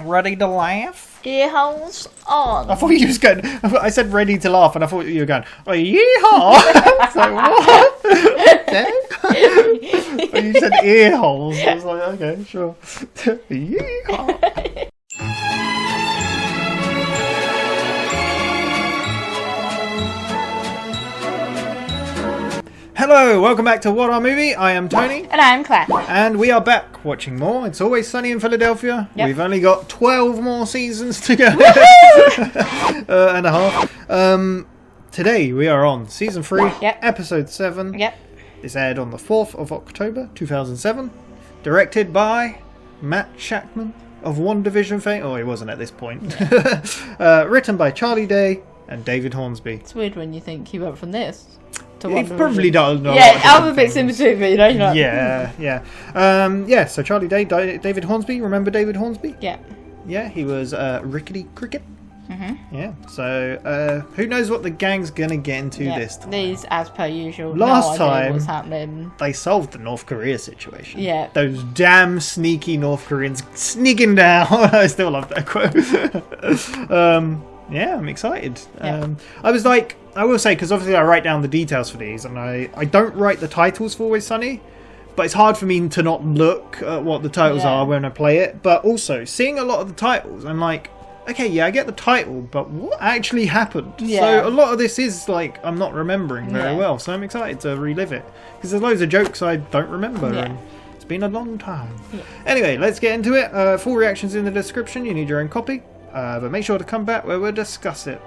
Ready to laugh? Ear holes on. I thought you was going. I said ready to laugh, and I thought you were going. Oh, yeehaw! So what? But you said ear holes. I was like, okay, sure. Yeehaw! Hello, welcome back to WhatAreMovie. I am Tony. And I'm Claire. And we are back watching more. It's Always Sunny in Philadelphia. Yep. We've only got 12 more seasons to go. And a half. Today we are on Season 3, Yep. Episode 7. Yep. This aired on the 4th of October, 2007. Directed by Matt Shakman of One Division fame. Oh, he wasn't at this point. Written by Charlie Day and David Hornsby. It's weird when you think he went from this to He's one. probably done a lot Yeah, of other different bits in things. between, but you know, you're not. Yeah. So Charlie Day, David Hornsby. Remember David Hornsby? Yeah. Yeah, he was Rickety Cricket. Mm-hmm. Yeah. So who knows what the gang's gonna get into this time? These, as per usual. Last no idea time- what's happening. They solved the North Korea situation. Yeah. Those damn sneaky North Koreans sneaking down. I still love that quote. Yeah, I'm excited. Yeah. I was like, I will say, because obviously I write down the details for these, and I don't write the titles for Always Sunny, but it's hard for me to not look at what the titles are when I play it. But also, seeing a lot of the titles, I'm like, okay, yeah, I get the title, but what actually happened? Yeah. So a lot of this is like, I'm not remembering very well, so I'm excited to relive it. Because there's loads of jokes I don't remember, and it's been a long time. Yeah. Anyway, let's get into it. Full reactions in the description, you need your own copy. But make sure to come back where we'll discuss it.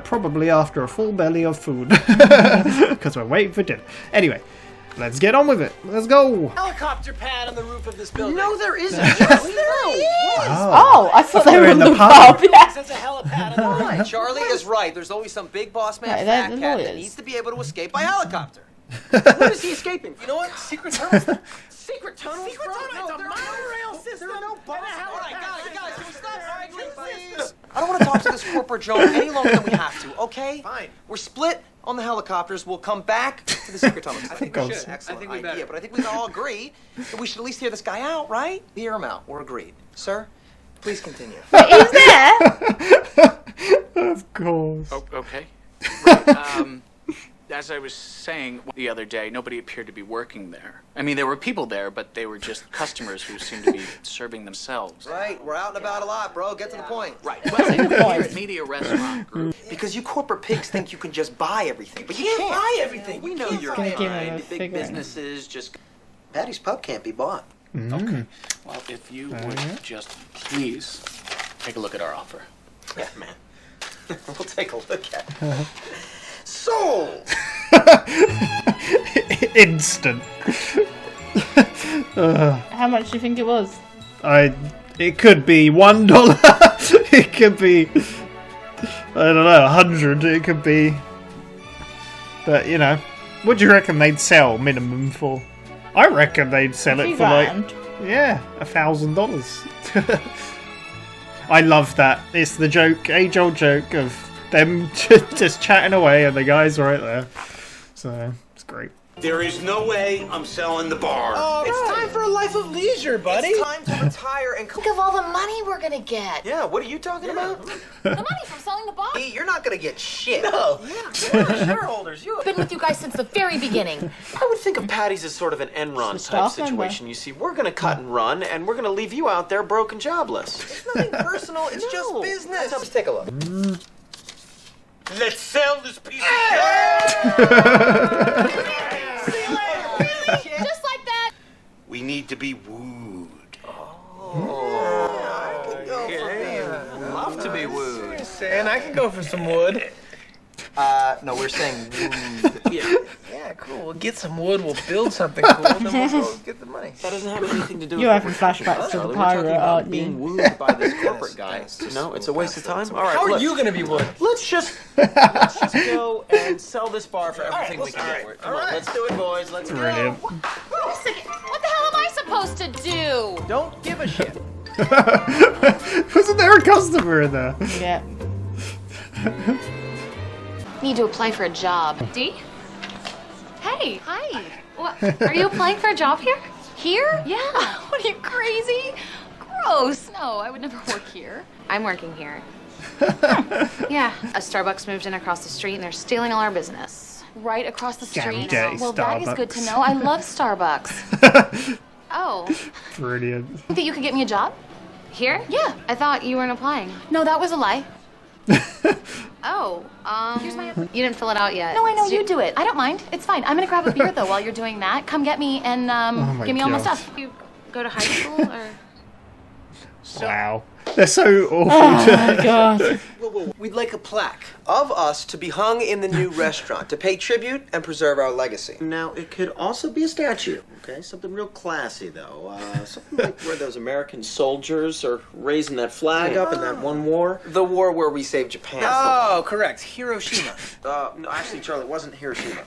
Probably after a full belly of food. Because we're waiting for dinner. Anyway, let's get on with it. Let's go. Helicopter pad on the roof of this building. No, there isn't. Yes, there is. Oh, I thought they were in the pub. pub. Yeah. That's a helipad on the roof. Charlie is right. There's always some big boss man Right, they're fat the cat that lawyers. needs to be able to escape by helicopter. What is he escaping? You know what? Secret tunnels. Secret tunnels? Secret tunnels. It's a monorail system. There are no boss. All right, guys, can we stop arguing, please? I don't want to talk to this corporate Joe any longer than we have to, okay? Fine. We're split on the helicopters. We'll come back to the secret tunnels. I think we should. I Excellent think we idea, better. but I think we can all agree that we should at least hear this guy out, right? Hear him out. We're agreed. Sir, please continue. He's there. Of course. Oh, okay. Right. As I was saying the other day, nobody appeared to be working there. I mean, there were people there, but they were just customers who seemed to be serving themselves. Right, we're out and about a lot, bro. Get to the point. Right. Well, here at Media Restaurant Group. Because you corporate pigs think you can just buy everything, but you can't buy everything. We know you're Gonna give him a fine. Big figure. businesses just. Patty's Pub can't be bought. Okay. Well, if you would just please take a look at our offer. Yeah, man. We'll take a look at it. Sold. Instant. How much do you think it was? It could be $1. It could be, I don't know, 100. It could be. But you know, what do you reckon they'd sell minimum for? I reckon they'd sell it for like $1,000. I love that. It's the joke, age-old joke of them just chatting away and the guy's right there. So it's great. There is no way I'm selling the bar. It's time for a life of leisure, buddy. It's time to retire and. Think of all the money we're gonna get. Yeah, what are you talking about? The money from selling the bar. Hey, you're not gonna get shit. No. Shareholders, you. I've been with you guys since the very beginning. I would think of Patty's as sort of an Enron type staff member. situation. You see, we're going to cut and run, and we're going to leave you out there broke and jobless. It's nothing personal. It's just business. Let's take a look. Let's sell this piece of Just like that. We need to be wooed. Love to be wooed. And I can go for some wood. No, we're saying Yeah, cool. We'll get some wood. We'll build something cool. Then we'll go get the money. That doesn't have anything to do You're with having what we're flashbacks to the Charlie. We're pirate, talking about aren't being you? wooed by this corporate guy. No, it's a waste of time. All right, How are look, you gonna be wood? let's just go and sell this bar for everything we can get for it. Come on, let's do it, boys. Let's go. Brilliant. Wait a second. What the hell am I supposed to do? Don't give a shit. Wasn't there a customer in there? Yeah. Need to apply for a job. Dee? Hey. Hi. What? Are you applying for a job here? Here? Yeah. What are you, crazy? Gross. No, I would never work here. I'm working here. Yeah, a Starbucks moved in across the street and they're stealing all our business. Right across the street. dirty Well, that is good to Starbucks. know. I love Starbucks. Oh, Brilliant. think that you could get me a job? Here? Yeah. I thought you weren't applying. No, that was a lie. Here's my... You didn't fill it out yet. No, I know. You do it. I don't mind. It's fine. I'm gonna grab a beer, though, while you're doing that. Come get me and, my give me all my gosh. stuff. You go to high school, or... Wow. They're so awful. Oh my god. We'd like a plaque of us to be hung in the new restaurant to pay tribute and preserve our legacy. Now, it could also be a statue, okay? Something real classy, though. Something like where those American soldiers are raising that flag up in that one war. The war where we saved Japan. Oh, correct. Hiroshima. No, actually, Charlie, it wasn't Hiroshima.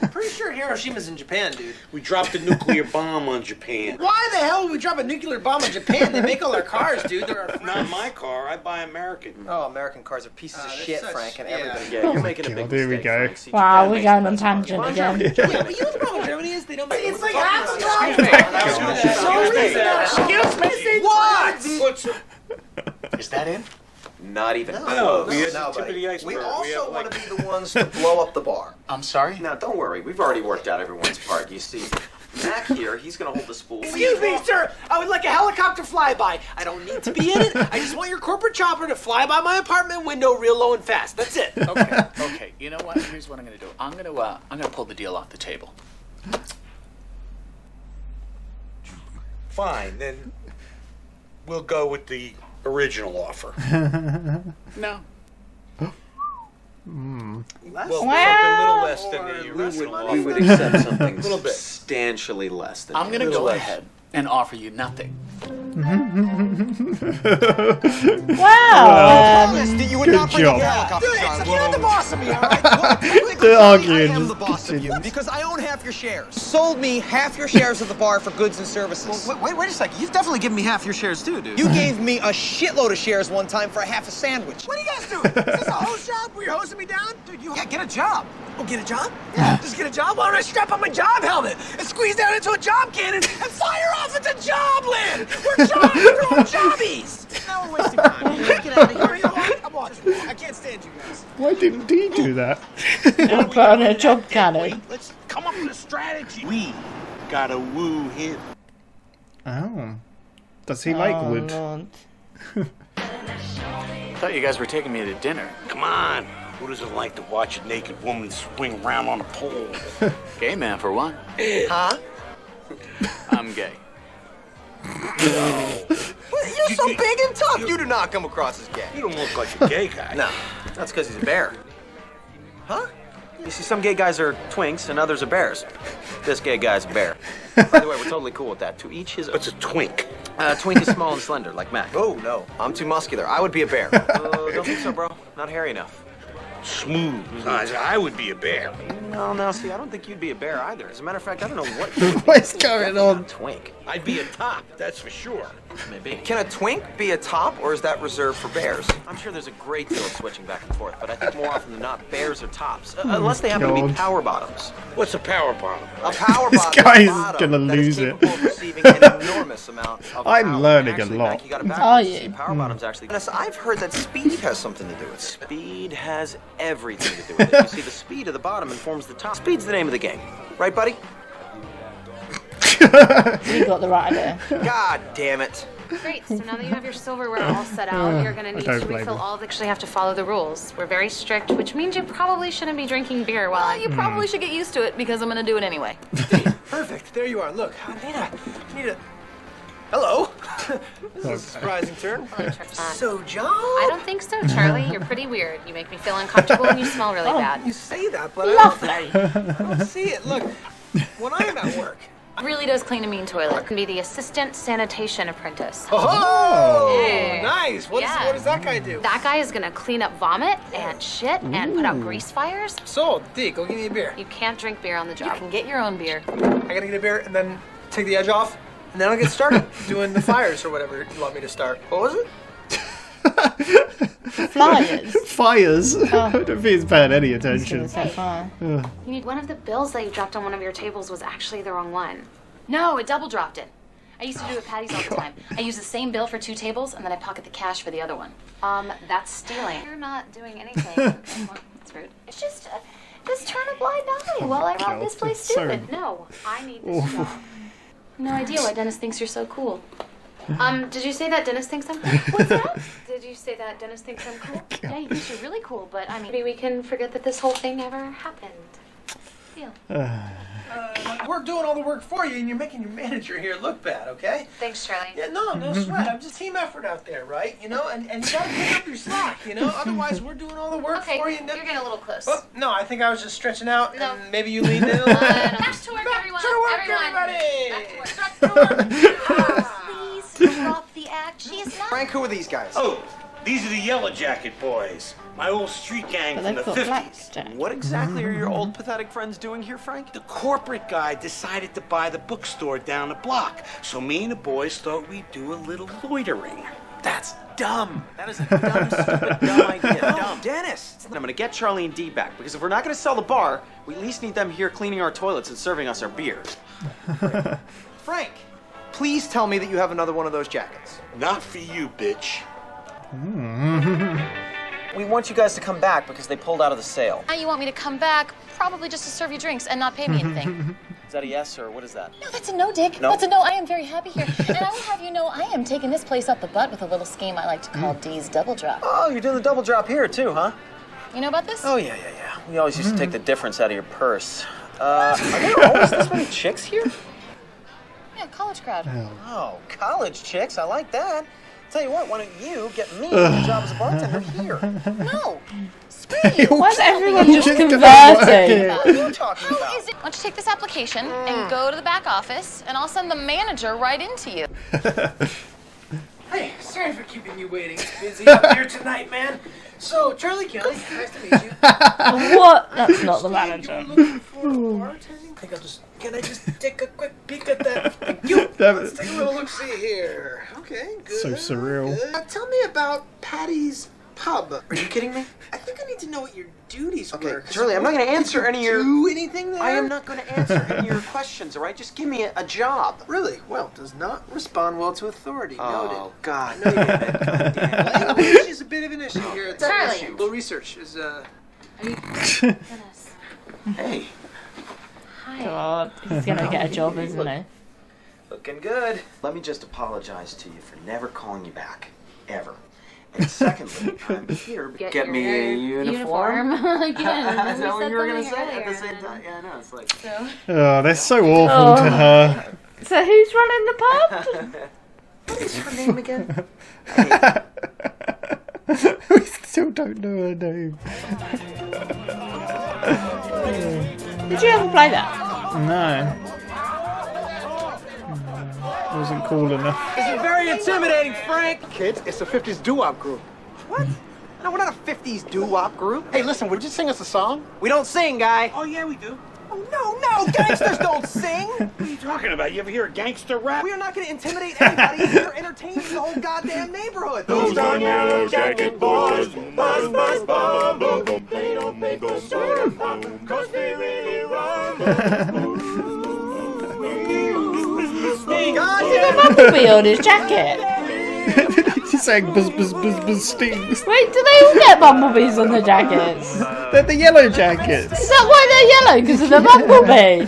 I'm pretty sure Hiroshima's in Japan, dude. We dropped a nuclear bomb on Japan. Why the hell would we drop a nuclear bomb on Japan? They make all their cars, dude. They're our Not my car. I buy American. Oh, American cars are pieces of they're shit, such- Frank, and yeah. everybody. Yeah, you're making a big God, here we mistake, go. Frank. See, Wow, Japan we're makes going the on best cars. tangent again. Yeah, but you know the problem with Germany is they don't make... It's like What? Is that in? Not even. No, we had the tip of buddy. the iceberg. We We also have, want like- to be the ones to blow up the bar. I'm sorry? Now, don't worry. We've already worked out everyone's part. You see, Mac here, he's going to hold the spool. Excuse me, sir. I would like a helicopter flyby. I don't need to be in it. I just want your corporate chopper to fly by my apartment window real low and fast. That's it. Okay. You know what? Here's what I'm gonna do. I'm gonna pull the deal off the table. Fine, then we'll go with the original offer. No. Well, Wow. a little less than the original offer. We would accept something Little bit. substantially less than I'm gonna that. go ahead and offer you nothing. Wow. You would Good not bring job. up the helicopter, Dude, Charlie. you're the boss of me, all right? Well, They're arguing. I am the just boss of you continue. because I own half your shares. Sold me half your shares of the bar for goods and services. wait a second. You've definitely given me half your shares too, dude. You gave me a shitload of shares one time for a half a sandwich. What are you guys doing? Is this a host job where you're hosting me down? Dude, yeah, get a job. Oh, get a job? Yeah. Just get a job? Why don't I strap on my job helmet and squeeze down into a job cannon and fire off into job land? We're jobbies! Now we're wasting time. Get out of here. I'm off. I can't stand you guys. Why didn't he do that? And put on a job cannon. Let's come up with a strategy. We gotta woo him. Oh. Does he like Oh, wood? Lord. Thought you guys were taking me to dinner. Come on. Who doesn't like to watch a naked woman swing around on a pole? Gay man for one. Huh? I'm gay. You're so big and tough. You do not come across as gay. You don't look like a gay guy. No, that's because he's a bear. Huh? You see, some gay guys are twinks and others are bears. This gay guy's a bear. By the way, we're totally cool with that. To each his own. What's a twink? Twink is small and slender, like Mac. Oh, no. I'm too muscular. I would be a bear. Don't think so, bro. Not hairy enough. Smooth. I would be a bear. No, see, I don't think you'd be a bear either. As a matter of fact, I don't know what you would What's be. going Not a on? twink. I'd be a top, that's for sure. Maybe. Can a twink be a top, or is that reserved for bears? I'm sure there's a great deal of switching back and forth, but I think more often than not, bears are tops. Unless they happen to be God. power bottoms. What's a power bomb? A power This bottom guy is is a bottom gonna that is lose it. capable of receiving an enormous amount of I'm power. learning a Actually, lot. Mac, you got it Are backwards. you? See, power bottoms actually. Yes, I've heard that speed has something to do with it. Speed has everything to do with it. You see, the speed of the bottom informs the top. Speed's the name of the game. Right, buddy? You got the right idea. God damn it. Great. So now that you have your silverware all set out, you're going to need don't to blame refill him. all. Actually, have to follow the rules. We're very strict, which means you probably shouldn't be drinking beer while you probably should get used to it because I'm going to do it anyway. Perfect. There you are. Look, I need a... Hello. This is a surprising turn. So, John? I don't think so, Charlie. You're pretty weird. You make me feel uncomfortable and you smell really bad. You say that, but Lovely. I don't see it. Look, when I'm at work... Really does clean a mean toilet. Can be the assistant sanitation apprentice. Oh, Hey. nice. What does that guy do? That guy is gonna clean up vomit and shit and put out grease fires. So, D, go get me a beer. You can't drink beer on the job. You can get your own beer. I gotta get a beer and then take the edge off, and then I'll get started doing the fires or whatever you want me to start. What was it? Flyers. Fires. I don't think he's paying any It's attention. gonna say fire. You need one of the bills that you dropped on one of your tables was actually the wrong one. No, it double dropped it. I used to do it at Patty's all the time. I use the same bill for 2 tables, and then I pocket the cash for the other one. That's stealing. You're not doing anything. Well, that's rude. It's just turn a blind eye while I rob this place stupid. No, I need this job. No idea why Dennis thinks you're so cool. Did you say that Dennis thinks I'm cool? What's that? Did you say that Dennis thinks I'm cool? Yeah, he thinks you're really cool, but I mean, maybe we can forget that this whole thing ever happened. Deal. We're doing all the work for you, and you're making your manager here look bad, okay? Thanks, Charlie. Yeah, no sweat. I'm just team effort out there, right? You know, and you gotta pick up your slack, you know? Otherwise, we're doing all the work for you. You're getting a little close. Oh, no, I think I was just stretching out, and maybe you leaned in a little. Back to work, everyone. To work, everybody. Back to work. Please drop the act. She is not. Frank, who are these guys? Oh, these are the Yellow Jacket boys. My old street gang But from they've the got 50s. blackjack. What exactly are your old pathetic friends doing here, Frank? The corporate guy decided to buy the bookstore down the block, so me and the boys thought we'd do a little loitering. That's dumb. That is a dumb, stupid, dumb idea. Dumb. Dennis! I'm gonna get Charlie and Dee back, because if we're not gonna sell the bar, we at least need them here cleaning our toilets and serving us our beer. Frank, please tell me that you have another one of those jackets. Not for you, bitch. We want you guys to come back because they pulled out of the sale. Now you want me to come back, probably just to serve you drinks and not pay me anything. Is that a yes, or what is that? No, that's a no, Dick. No? That's a no. I am very happy here. And I will have you know I am taking this place up the butt with a little scheme I like to call Dee's Double Drop. Oh, you're doing the double drop here, too, huh? You know about this? Oh, yeah. We always used to take the difference out of your purse. Are there always this many chicks here? Yeah, college crowd. Oh, college chicks. I like that. Tell you what, why don't you get me a job as a bartender here? No. Screw you. Why's everyone just Just converting? What are you talking about? Why don't you take this application and go to the back office, and I'll send the manager right into you. Hey, sorry for keeping you waiting. It's busy up here tonight, man. So, Charlie Kelly, nice to meet you. What? That's not the manager. You're looking for bartending? Can I just take a quick peek at that? Thank you. Let's take a little look-see here. Okay, good. So surreal. Good. Tell me about Patty's Pub. Are you kidding me? I think I need to know what your duties were. Charlie, I'm not going to answer any of your... Do anything there? I am not going to answer any of your questions, all right? Just give me a job. Really? Well, does not respond well to authority. Noted. Oh, God. No, you didn't. Language is a bit of an issue here. It's Charlie. an issue. Little research is, Dennis. Hey, Hi. God, he's gonna get a job, isn't he? looking good. Let me just apologize to you for never calling you back. Ever. And secondly, I'm here to get me a uniform. Again. Is that what you were going to say at the same time? Yeah, I know. It's like... Oh, they're so awful to her. So who's running the pub? What is her name again? We still don't know her name. Did you ever play that? No. Wasn't cool enough. This is very intimidating, Frank. Kids, it's a 50s doo-wop group. What? No, we're not a 50s doo-wop group. Hey, listen, would you sing us a song? We don't sing, guy. Oh, yeah, we do. Oh, no, gangsters don't sing. What are you talking about? You ever hear a gangster rap? We are not going to intimidate anybody. We're entertaining the whole goddamn neighborhood. Those darn yellow jacket boys, buzz, buzz, bum, boom, boom. They don't make the soda pop, 'cause they really run. The bumblebee on his jacket. She's saying buzz, buzz, buzz, buzz, stings. Wait, do they all get bumblebees on their jackets? They're the yellow jackets. Is that why they're yellow? Because of the bumblebee?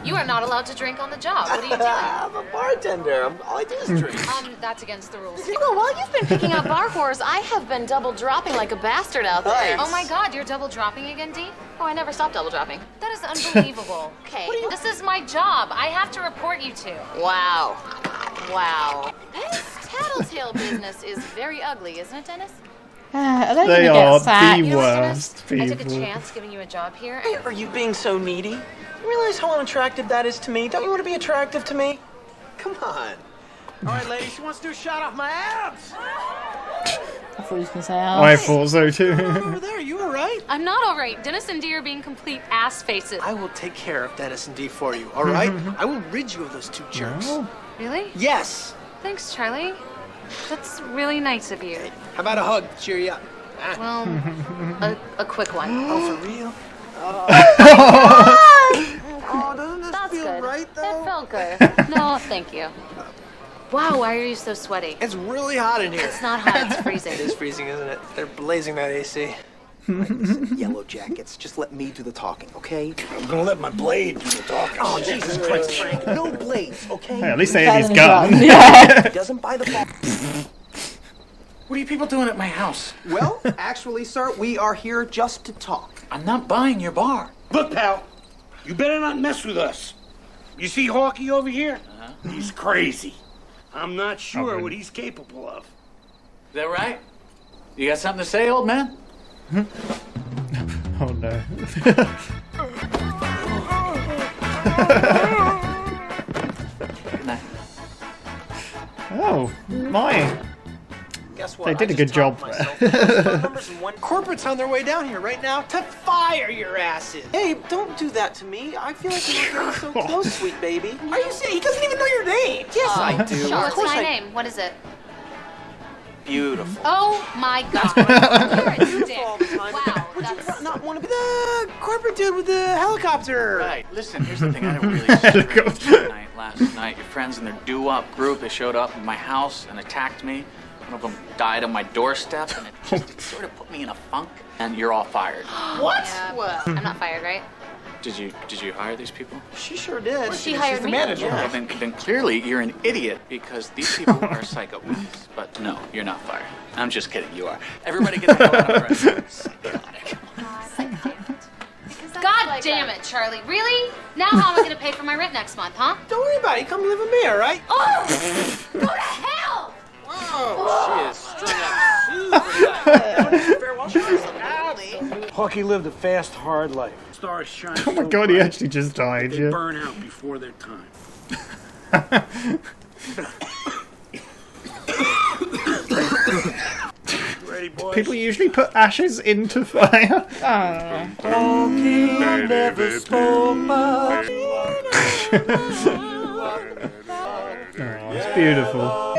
You are not allowed to drink on the job. What are you doing? I'm a bartender. All I do is drink. That's against the rules. Well, while you've been picking out bar whores, I have been double dropping like a bastard out there. Thanks. Oh my God, you're double dropping again, Dee? Oh, I never stopped double dropping. That is unbelievable. Okay, this is my job. I have to report you to. Wow. Wow. This tattletale business is very ugly, isn't it, Dennis? Are they They gonna are get sacked? the You know what, worst Dennis? I took a people. chance giving you a job here. Hey, are you being so needy? You realize how unattractive that is to me? Don't you want to be attractive to me? Come on. All right, ladies, who wants to do a shot off my abs? I thought he was gonna say I ass. thought so too. over there. You all right? I'm not all right. Dennis and Dee are being complete ass faces. I will take care of Dennis and Dee for you, all right? I will rid you of those two jerks. Really? Yes. Thanks, Charlie. That's really nice of you. How about a hug to cheer you up? Well, a quick one. Oh, for real? That's that's feel good. right, though? It felt good. No, thank you. Wow, why are you so sweaty? It's really hot in here. It's not hot, it's freezing. It is freezing, isn't it? They're blazing that AC. Right, listen, Yellow Jackets, just let me do the talking, okay? I'm gonna let my blade do the talking. Oh, Jesus Christ, Frank. No blades, okay? Hey, at least they had his gun. He doesn't buy the ball. What are you people doing at my house? Well, actually, sir, we are here just to talk. I'm not buying your bar. Look, pal, you better not mess with us. You see Hawky over here? He's crazy. I'm not sure what he's capable of. Is that right? You got something to say, old man? Oh no. Good night. Oh, my. Guess what? They did I a good just job taught there. myself those phone numbers in one. Corporate's on their way down here right now to fire your asses. Hey, don't do that to me. I feel like we're getting so close, sweet baby. Are you saying he doesn't even know your name? Yes, I do. Sure, Of what's course my I. name? What is it? Beautiful. Oh my god. You're a dick. All the time. Wow, Would you that's... not want to be The corporate dude with the helicopter. Right. Listen, here's the thing. I don't really strange last night. Your friends and their doo-wop group, they showed up at my house and attacked me. One of them died on my doorstep, and it sort of put me in a funk. And you're all fired. What? Yeah. Well, I'm not fired, right? Did you hire these people? She sure did. She hired the me. manager. Well, then clearly you're an idiot because these people are psychopaths. But no, you're not fired. I'm just kidding. You are. Everybody get the hell out of the restaurant. Psychotic. God damn it, Charlie. Really? Now how am I going to pay for my rent next month, huh? Don't worry about it. Come live with me, all right? Oh! Go to hell! She is strung up super Hawky lived a fast, hard life. Stars shine. Oh my god, he actually just died. They Yeah. burn out before their time. Ready, boys? People usually put ashes into fire. Baby, Oh, it's beautiful.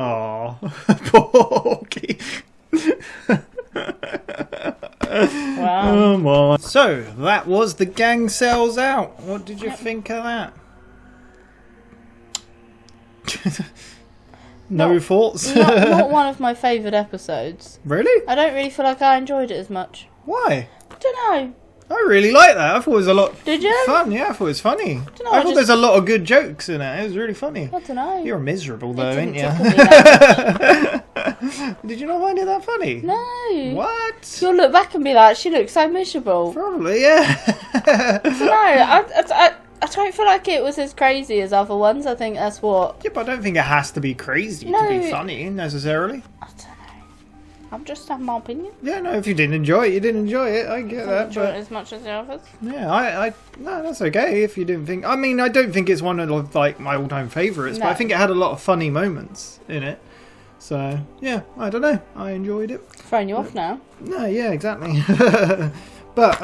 Oh, Porky. Wow. Oh my. So that was The Gang Sells Out. What did you think of that? No thoughts? Not one of my favourite episodes. Really? I don't really feel like I enjoyed it as much. Why? I don't know. I really like that. I thought it was a lot Did you? fun. Yeah, I thought it was funny. Dunno, I I thought just- there's a lot of good jokes in it. It was really funny. I don't know. You're miserable though, It ain't didn't you? tickle me that Did you not find it that funny? No. What? You'll look back and be like, she looks so miserable. Probably, yeah. No, I don't feel like it was as crazy as other ones. I think that's what... Yeah, but I don't think it has to be crazy to No. be funny necessarily. I don't know. I'm just having my opinion. Yeah, no, if you didn't enjoy it, you didn't enjoy it. I get I that, don't enjoy it but as much as the others. yeah, no, that's okay if you didn't think. I mean, I don't think it's one of like my all-time favourites, but I No. think it had a lot of funny moments in it. So yeah, I don't know. I enjoyed it. Throwing you off now. No, yeah, exactly. But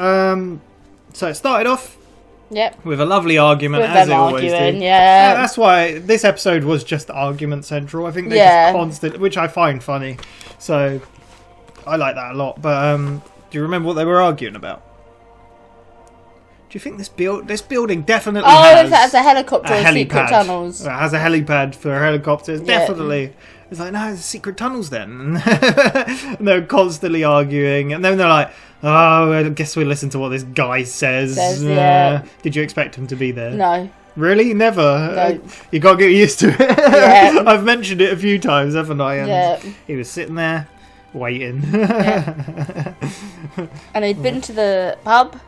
so it started off Yep. with a lovely argument, With as them it always arguing, did. yeah. That's why this episode was just argument central. I think they Yeah. just constant, which I find funny. So I like that a lot. But do you remember what they were arguing about? Do you think this building definitely has if it has a helicopter or secret tunnels. It has a helipad for helicopters. Yeah. Definitely. It's like, no, there's secret tunnels then. And they're constantly arguing. And then they're like, oh, I guess we listen to what this guy says. Yeah. Did you expect him to be there? No. Really? Never? No. You got to get used to it. Yeah. I've mentioned it a few times, haven't I? And Yeah. he was sitting there waiting. And he'd been to the pub,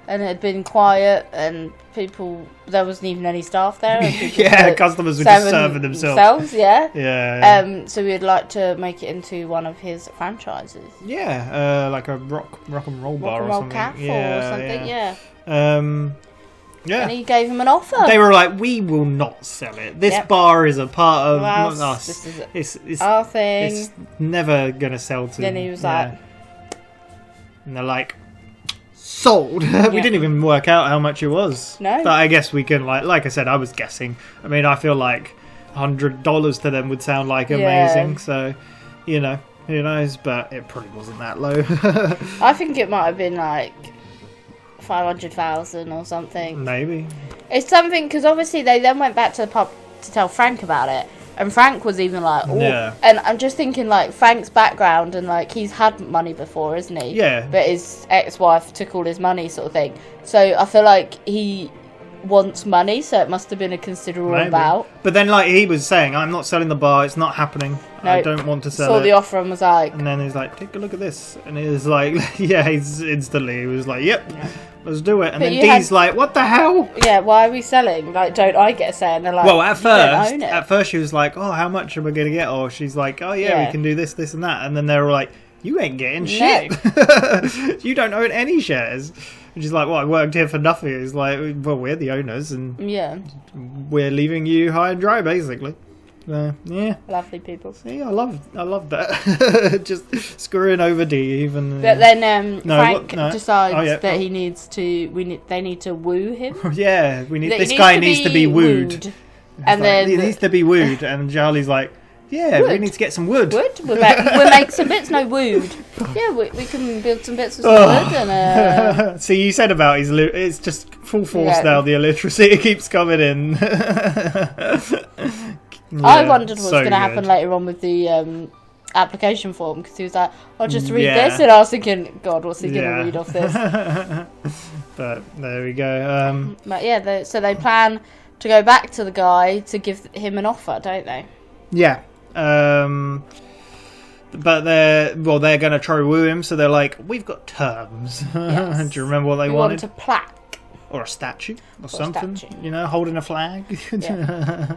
and it had been quiet, and there wasn't even any staff there. And people Yeah, were customers were just serving themselves. Yeah. Yeah. So we'd like to make it into one of his franchises. Yeah, like a rock and roll bar Rock and or roll something. cafe or something, yeah. Yeah. And he gave him an offer. They were like, we will not sell it. This Yep. bar is a part of Us. us. This is It's our thing. It's never going to sell to Then he was yeah. like... And they're like, sold. We didn't even work out how much it was. No. But I guess we can, like I said, I was guessing. I mean, I feel like $100 to them would sound like Yeah. amazing. So, you know, Who knows? But it probably wasn't that low. I think it might have been like 500,000 or something. Maybe. It's something because obviously they then went back to the pub to tell Frank about it, and Frank was even like, "Oh." Yeah. And I'm just thinking like Frank's background and like he's had money before, isn't he? Yeah. But his ex-wife took all his money, sort of thing. So I feel like he wants money, so it must have been a considerable amount. But then, like he was saying, I'm not selling the bar. It's not happening. No, I don't want to sell saw it. the offer and was like, And then he's like, take a look at this. And he was like, yeah, he's instantly, he was like, yep, let's do it. And But then you Dee's had- like, what the hell? yeah, why are we selling? Like, don't I get a say? And they're like, Well, at "You don't own first, it." she was like, oh, how much am I going to get? Or she's like, oh, yeah, Yeah. we can do this, this, and that. And then they were like, you ain't getting No. shit. You don't own any shares. And she's like, well, I worked here for nothing. It's like, well, we're the owners, and Yeah, we're leaving you high and dry, basically. Yeah. lovely people. See, I love that. Just screwing over Dee, even. But then No, Frank what- no. decides Oh, yeah. that he needs to. They need to woo him. Yeah, we need. That This he guy needs to be wooed. And then he needs to be wooed, and Charlie's like, yeah, we Wood? need to get some wood. wood. We'll make some bits. No wooed. Yeah, we can build some bits with some Oh. wood and. See, you said about his. It's just full force Yeah. now. The illiteracy it keeps coming in. I Yeah, wondered what's so going to good. happen later on with the application form because he was like, "I'll just read Yeah. this," and I was thinking, "God, what's he going Yeah. to read off this?" But there we go. But yeah, so they plan to go back to the guy to give him an offer, don't they? Yeah. But they're going to try to woo him, so they're like, we've got terms. Yes. Do you remember what they We wanted? want a plaque. Or a statue, or a something. statue. You know, holding a flag. Yeah.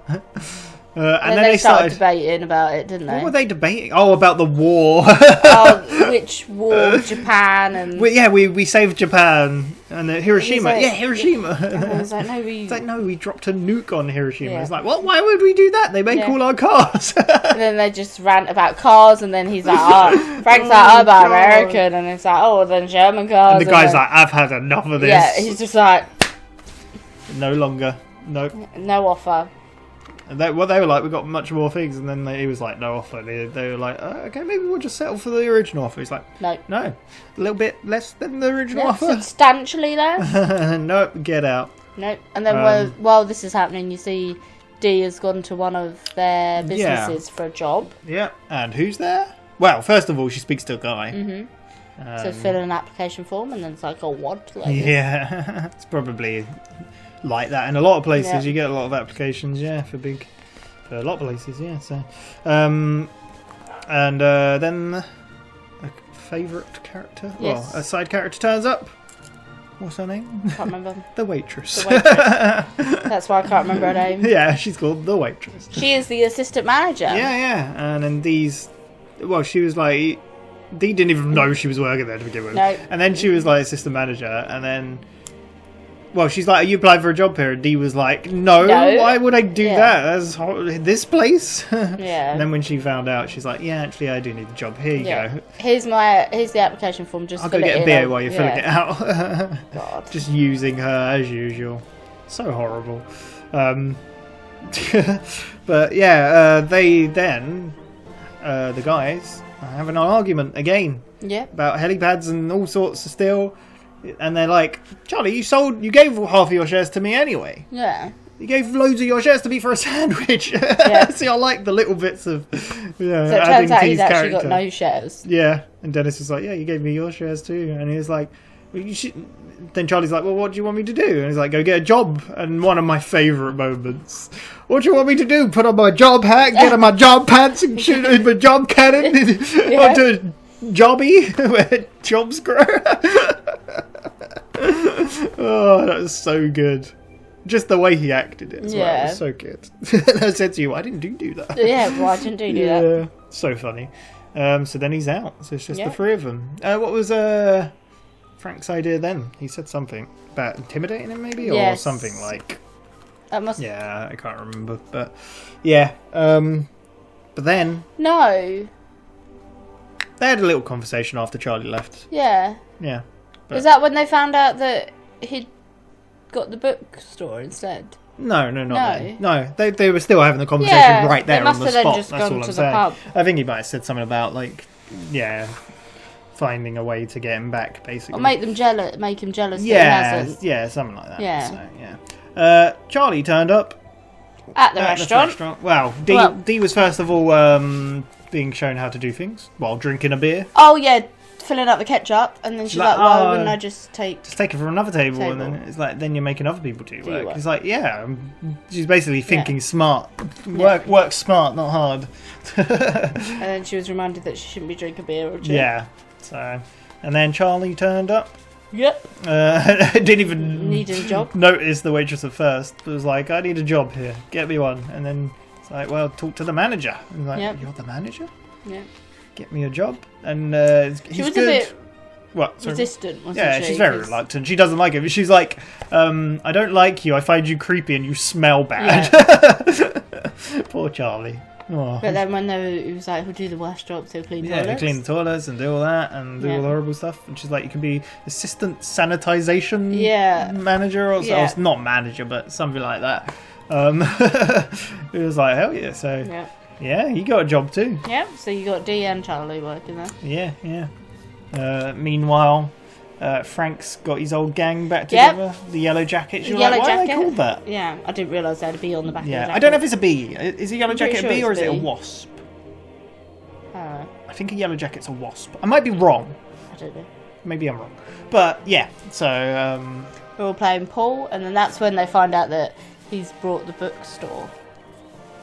And And then they they started debating about it, didn't What they? were they debating? Oh, about the war. Oh, which war, Japan and. we saved Japan and Hiroshima. like- Yeah, Hiroshima. And I was like, no, It's like, no, we dropped a nuke on Hiroshima. Yeah. It's like, what? Why would we do that? They make Yeah. all our cars. And then they just rant about cars, and then he's like, oh, Frank's like, oh, about God. American, and it's like, oh, then German cars. And the guy's then, like, I've had enough of this. yeah, he's just like, No longer. Nope. no offer. And they were like, we got much more things, and then he was like, no offer. They were like, okay, maybe we'll just settle for the original offer. He's like, No. a little bit less than the original Yeah, offer. substantially less. Nope, get out. Nope. And then while this is happening, you see Dee has gone to one of their businesses for a job. Yeah, and who's there? Well, first of all, she speaks to a guy. To fill in an application form, and then it's like, oh, what? Like this. Yeah, it's probably like that in a lot of places. Yeah. You get a lot of applications, for a lot of places, So, and then a favourite character, Yes. a side character turns up. What's her name? Can't remember. The waitress. The waitress. That's why I can't remember her name. Yeah, she's called the waitress. She is the assistant manager. Yeah, and then she was like, Dee didn't even know she was working there to begin with. No. And then she was like assistant manager, and then, she's like, are you applied for a job here? And Dee was like, no, why would I do that? That's this place? Yeah. And then when she found out, she's like, yeah, actually, I do need a job. Here you go. Here's the application form. Just I'll fill go it get a in beer and- while you're filling it out. God. Just using her as usual. So horrible. But yeah, they then, the guys, are having an argument again. Yeah. About helipads and all sorts of steel. And they're like, Charlie, you gave half of your shares to me anyway. Yeah. You gave loads of your shares to me for a sandwich. See, I like the little bits of So it adding turns out to he's his actually character. got no shares. Yeah, and Dennis is like, yeah, you gave me your shares too. And he was like, well, you should... Then Charlie's like, well, what do you want me to do? And he's like, go get a job. And one of my favourite moments. What do you want me to do? Put on my job hat, get on my job pants and shoot with my job cannon onto a jobby where jobs grow. Oh, that was so good. Just the way he acted it as well. It was so good. I said to you, why didn't you do that? Yeah, why didn't you do that? So funny. So then he's out. So it's just the three of them. What was Frank's idea then? He said something about intimidating him, maybe, or something like. That must. Yeah, I can't remember, but yeah. But then No. they had a little conversation after Charlie left. Yeah. Yeah. Is that when they found out that he'd got the bookstore instead? No, not then. No, they were still having the conversation right there they must on the have then spot. just That's gone all to I'm the saying. pub. I think he might have said something about like finding a way to get him back, basically. Or make him jealous that he hasn't. Yeah, something like that. Yeah. So, yeah. Charlie turned up At the restaurant. Well, Dee was first of all being shown how to do things while drinking a beer. Oh yeah, filling up the ketchup, and then she's like, "Why wouldn't I just take it from another table?" And then it's like, then you're making other people do work. It's like, she's basically thinking smart. Work smart, not hard. And then she was reminded that she shouldn't be drinking beer or two. Yeah. So, and then Charlie turned up. Yep. Didn't even need a job. Notice the waitress at first. It was like, I need a job here. Get me one. And then it's like, well, talk to the manager. And like, you're the manager? Yeah. Get me a job. And she was a bit resistant, wasn't she? Yeah, she's very reluctant. She doesn't like it. She's like, I don't like you. I find you creepy and you smell bad. Yeah. Poor Charlie. Oh. But then when he was like, he'll do the worst jobs, he'll clean toilets. Yeah, clean the toilets and do all that and do all the horrible stuff. And she's like, you can be assistant sanitization manager or not manager, but something like that. It was like, hell yeah. So, yeah, you got a job too. Yeah, so you got Dee and Charlie working there. Yeah. Meanwhile, Frank's got his old gang back together. The Yellow Jackets. You're like, why are they called that? Yeah, I didn't realise they had a bee on the back of the jacket. I don't know if it's a bee. Is a Yellow Jacket a bee or is it a wasp? I think a Yellow Jacket's a wasp. I might be wrong. I don't know. Maybe I'm wrong. But, yeah, so... we're all playing pool, and then that's when they find out that he's brought the bookstore.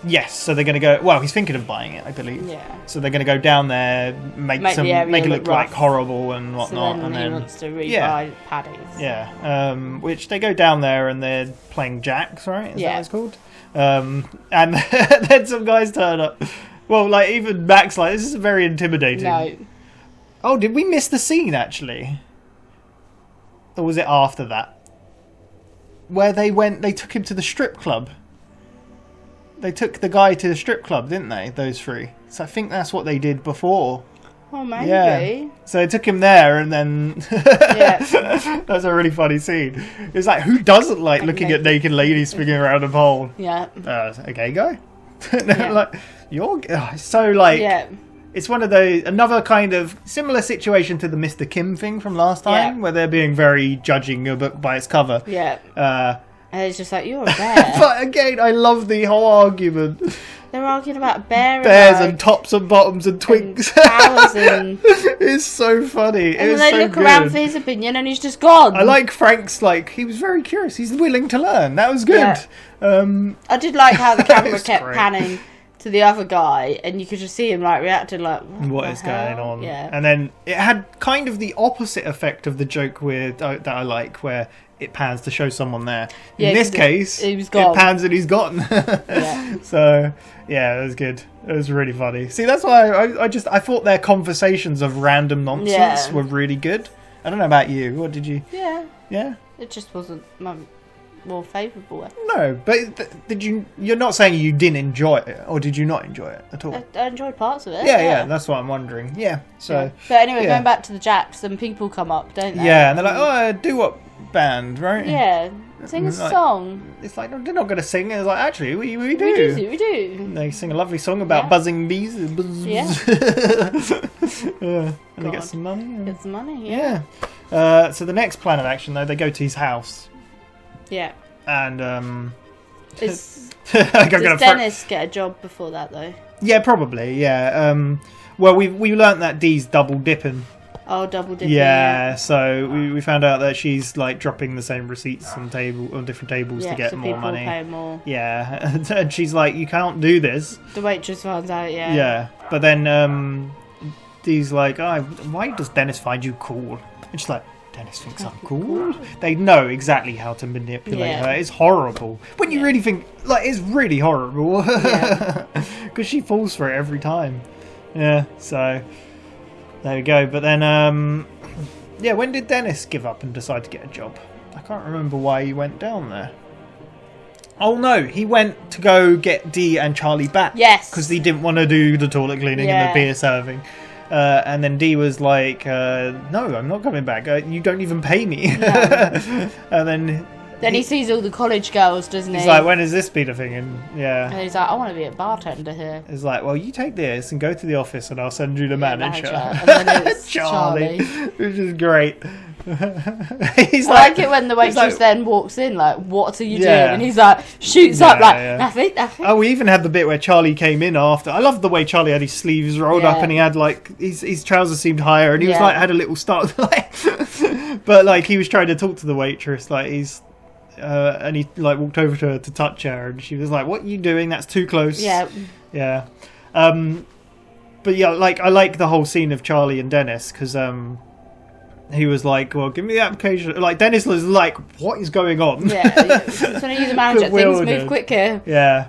Yes, so they're going to go... Well, he's thinking of buying it, I believe. Yeah. So they're going to go down there, make it look like horrible and whatnot. So then he wants to rebuy Paddy's. Yeah, which they go down there and they're playing jacks, right? Is that what it's called? And then some guys turn up. Well, like, even Mac's like, this is very intimidating. No. Oh, did we miss the scene, actually? Or was it after that? Where they took him to the strip club. They took the guy to the strip club, didn't they? Those three. So I think that's what they did before. Oh, maybe. Yeah. So they took him there, and then that's a really funny scene. It's like, who doesn't like looking at naked ladies swinging around a pole? Yeah. A gay guy. Like it's so like. Yeah. It's one of those, another kind of similar situation to the Mr. Kim thing from last time, where they're being very judging a book by its cover. Yeah. And it's just like, you're a bear. But again, I love the whole argument. They're arguing about bears and tops and bottoms and twinks. And it's so funny. And then they look around for his opinion and he's just gone. I like Frank's, like, he was very curious. He's willing to learn. That was good. Yeah. I did like how the camera kept panning to the other guy and you could just see him like reacting like, what is going on? Yeah. And then it had kind of the opposite effect of the joke that I like, where it pans to show someone there. In this case, it pans and he's gone. So, yeah, it was good. It was really funny. See, that's why I thought their conversations of random nonsense were really good. I don't know about you. What did you... Yeah? It just wasn't my more favourable. No, but you're not saying you didn't enjoy it, or did you not enjoy it at all? I enjoyed parts of it. Yeah, that's what I'm wondering. Yeah, so... Yeah. But anyway, going back to the Jacks, then people come up, don't they? Yeah, and they're like, oh, do-wop band, right? Yeah, sing a song. It's like, they're not going to sing. It's like, actually, we do. We do. And they sing a lovely song about buzzing bees. Yeah. And they get some money. Get some money, So the next plan of action, though, they go to his house. Yeah. And, does Dennis get a job before that, though? Yeah, probably, yeah. Well, we learnt that Dee's double dipping. Oh, double dipping. Yeah, so we found out that she's like dropping the same receipts on different tables to get more money. Pay more. Yeah, and she's like, you can't do this. The waitress finds out. Yeah. Yeah, but then Dee's like, oh, why does Dennis find you cool? And she's like, Dennis thinks I'm cool. They know exactly how to manipulate her. It's horrible. When you really think, like, it's really horrible. Because she falls for it every time. Yeah, so there we go. But then, when did Dennis give up and decide to get a job? I can't remember why he went down there. Oh no, he went to go get Dee and Charlie back. Yes. Because he didn't want to do the toilet cleaning and the beer serving. And then Dee was like, no, I'm not coming back. You don't even pay me. No. And then Then he sees all the college girls, doesn't he? He's like, when has this been a thing? And yeah. And he's like, I want to be a bartender here. He's like, well, you take this and go to the office and I'll send you the manager. And then it's Charlie. Which is great. He's I like it when the waitress then walks in, like, what are you doing? Yeah. And he's like, shoots up, like, nothing. Oh, we even had the bit where Charlie came in after. I love the way Charlie had his sleeves rolled up and he had, like, his trousers seemed higher and he was, like, had a little start. Like, but, like, he was trying to talk to the waitress, like, and he, like, walked over to her to touch her and she was like, what are you doing? That's too close. Yeah. Yeah. But, yeah, like, I like the whole scene of Charlie and Dennis because, he was like, well, give me the application. Like, Dennis was like, what is going on? Yeah, he's trying to use a manager. Things move quicker. Yeah.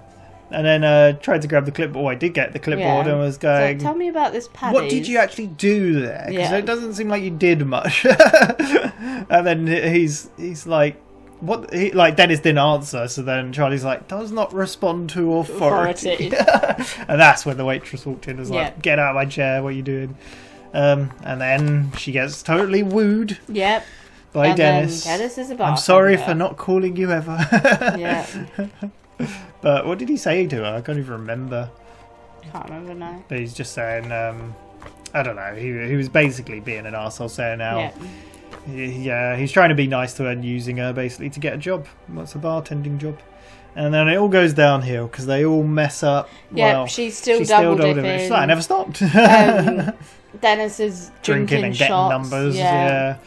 And then tried to grab the clipboard. Oh, I did get the clipboard and was going... So, tell me about this Paddy's. What did you actually do there? Because it doesn't seem like you did much. And then he's like... What? Like, Dennis didn't answer, so then Charlie's like, does not respond to authority. And that's when the waitress walked in and was like, get out of my chair, what are you doing? And then she gets totally wooed. Yep. By Dennis. Then Dennis is a bartender. I'm sorry for not calling you ever. Yeah. But what did he say to her? I can't even remember. Can't remember now. But he's just saying, I don't know. He was basically being an arsehole, saying how he's trying to be nice to her and using her basically to get a job. What's a bartending job? And then it all goes downhill because they all mess up. Yeah, well, she's still double dipping. She's like, I never stopped. Dennis is drinking and shots. getting numbers. Yeah.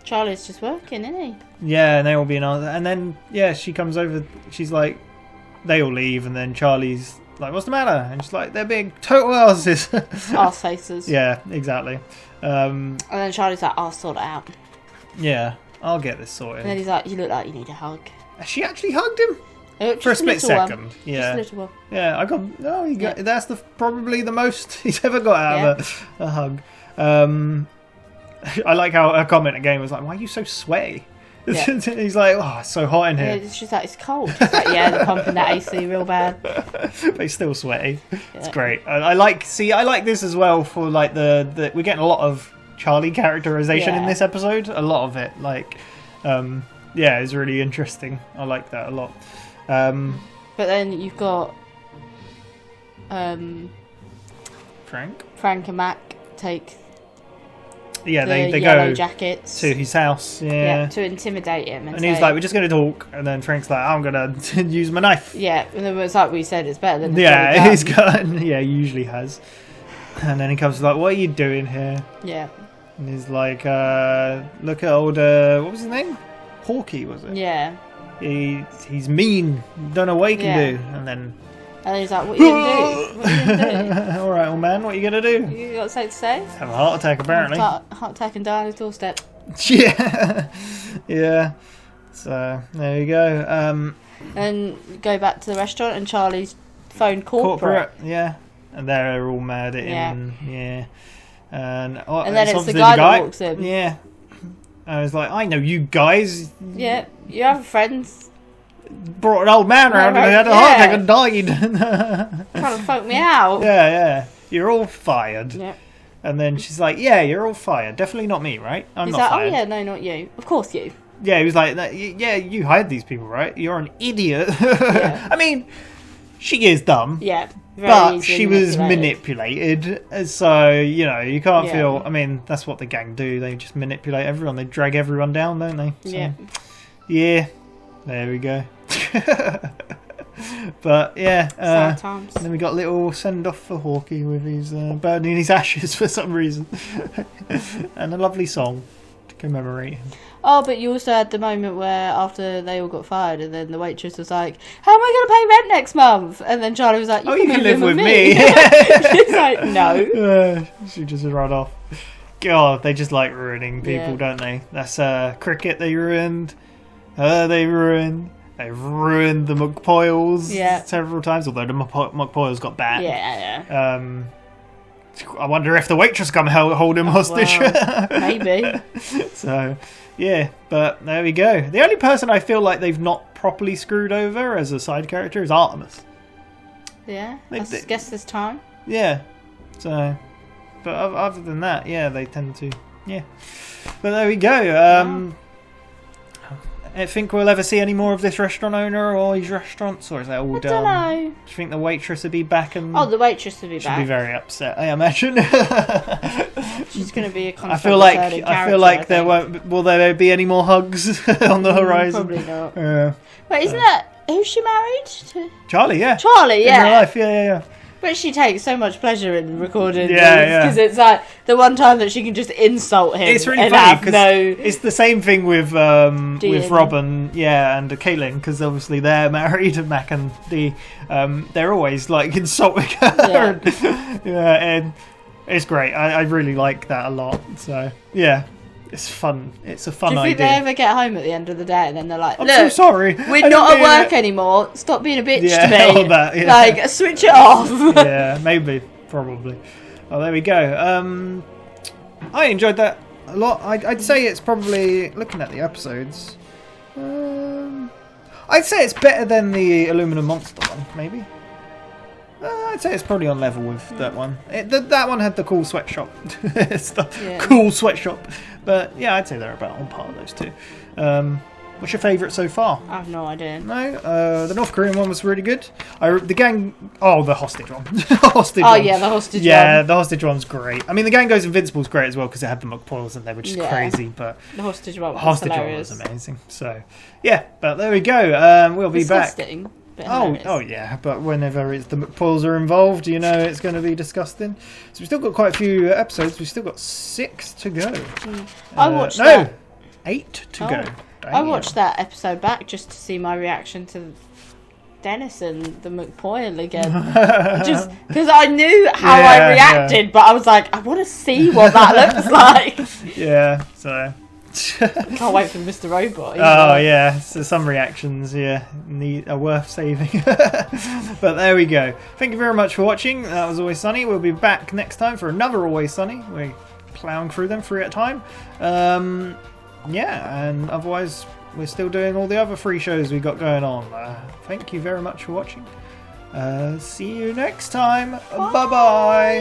Charlie's just working, isn't he? Yeah, and they all being and then she comes over. She's like, they all leave, and then Charlie's like, "What's the matter?" And she's like, "They're being total asses." Arse faces. Yeah, exactly. And then Charlie's like, "I'll sort it out." Yeah, I'll get this sorted. And then he's like, "You look like you need a hug." She actually hugged him for a split second. Yeah, just a little one. Yeah. I got no. He got that's probably the most he's ever got out of a hug. I like how her comment again was like, "Why are you so sweaty?" Yeah. He's like, "Oh, it's so hot in here." Yeah, she's like, "It's cold." She's like, "Yeah, they're pumping that AC real bad." But he's still sweaty. Yeah. It's great. I like this as well for like the we're getting a lot of Charlie characterization in this episode. A lot of it, like, it's really interesting. I like that a lot. But then you've got Frank and Mac take. Yeah, they yellow go jackets to his house. Yeah, to intimidate him. And he's like, "We're just going to talk." And then Frank's like, "I'm going to use my knife." Yeah, and then it's like we said, it's better than his gun. Yeah, he usually has. And then he comes like, "What are you doing here?" Yeah. And he's like, "Look at old what was his name? Hawkeye, was it?" Yeah. He's mean. Don't know what he can do. And he's like, "What are you gonna do? What are you gonna do?" All right, old man, what are you gonna do? You got something to say? Have a heart attack, apparently. Heart attack and die on his doorstep. Yeah, yeah. So there you go. And go back to the restaurant, and Charlie's phoned corporate. Yeah, and they're all mad at him. Yeah. And then it's the guy that walks in. Yeah. I was like, I know you guys. Yeah, you have friends. Brought an old man around and had a heart attack and died. Trying to fuck me out. Yeah. You're all fired. Yeah. And then she's like, yeah, you're all fired. Definitely not me, right? I'm not fired. Oh, yeah, no, not you. Of course you. Yeah, he was like, yeah, you hired these people, right? You're an idiot. Yeah. I mean, she is dumb. Yeah. But she was manipulated. So, you can't feel... I mean, that's what the gang do. They just manipulate everyone. They drag everyone down, don't they? So, yeah. There we go. But yeah, sad times. And then we got a little send off for Hawkeye with his burning his ashes for some reason, and a lovely song to commemorate him. Oh, but you also had the moment where after they all got fired, and then the waitress was like, "How am I going to pay rent next month?" And then Charlie was like, "You can live with me." She's like, "No." She just run off. God, they just like ruining people, don't they? That's Cricket they ruined. They ruined. They've ruined the McPoyles several times, although the McPoyles got back. Yeah. I wonder if the waitress come hold him hostage. Well, maybe. So, yeah, but there we go. The only person I feel like they've not properly screwed over as a side character is Artemis. Yeah, I guess this time. Yeah, so, but other than that, yeah, they tend to, yeah. But there we go. I think we'll ever see any more of this restaurant owner or his restaurants, or is that all I done? don't know. Do you think the waitress will be back? And Oh, the waitress will be she'll back. be very upset, I imagine. She's going to be a constant I feel like character, there won't. Will there be any more hugs on the horizon? Probably not. Yeah. Wait, isn't that who's she married to? Charlie, yeah. Charlie, In yeah. real life, yeah. But she takes so much pleasure in recording Yeah, because it's like the one time that she can just insult him. It's really and funny have because no. it's the same thing with Robin, and Caitlin, because obviously they're married, Mac and Dee. They're always like insulting her. And it's great. I really like that a lot. So yeah, it's fun. It's a fun Do you think idea. they ever get home at the end of the day and then they're like, I'm "Look, so sorry. we're not at work anymore. Stop being a bitch Yeah, to me. all that, yeah. Like, switch it off." Yeah, maybe, probably. Oh, there we go. I enjoyed that a lot. I'd say it's probably, looking at the episodes, I'd say it's better than the Aluminum Monster one, maybe. I'd say it's probably on level with that one. That one had the cool sweatshop stuff. Yeah. Cool sweatshop. But yeah, I'd say they're about on par, those two. What's your favourite so far? I have no idea. No, the North Korean one was really good. The hostage one. The hostage Oh one. yeah, the hostage Yeah, one. the hostage one's great. I mean, the Gang Goes Invincible's great as well because it had the McPoyles and they were just crazy. But the hostage one was hostage hilarious. one was amazing. So yeah, but there we go. We'll be Disgusting, back. but Oh hilarious. yeah, but whenever it's the McPoyles are involved, you know it's going to be disgusting. So we've still got quite a few episodes. We've still got 6 to go. I watched that. 8 to Oh. go. I watched that episode back just to see my reaction to Dennis and the McPoyle again. Just because I knew how I reacted, but I was like, I want to see what that looks like. Yeah, so. Can't wait for Mr. Robot. Oh yeah, so some reactions, are worth saving. But there we go. Thank you very much for watching. That was Always Sunny. We'll be back next time for another Always Sunny. We're ploughing through them 3 at a time. And otherwise we're still doing all the other free shows we got going on. Thank you very much for watching. See you next time. Bye bye.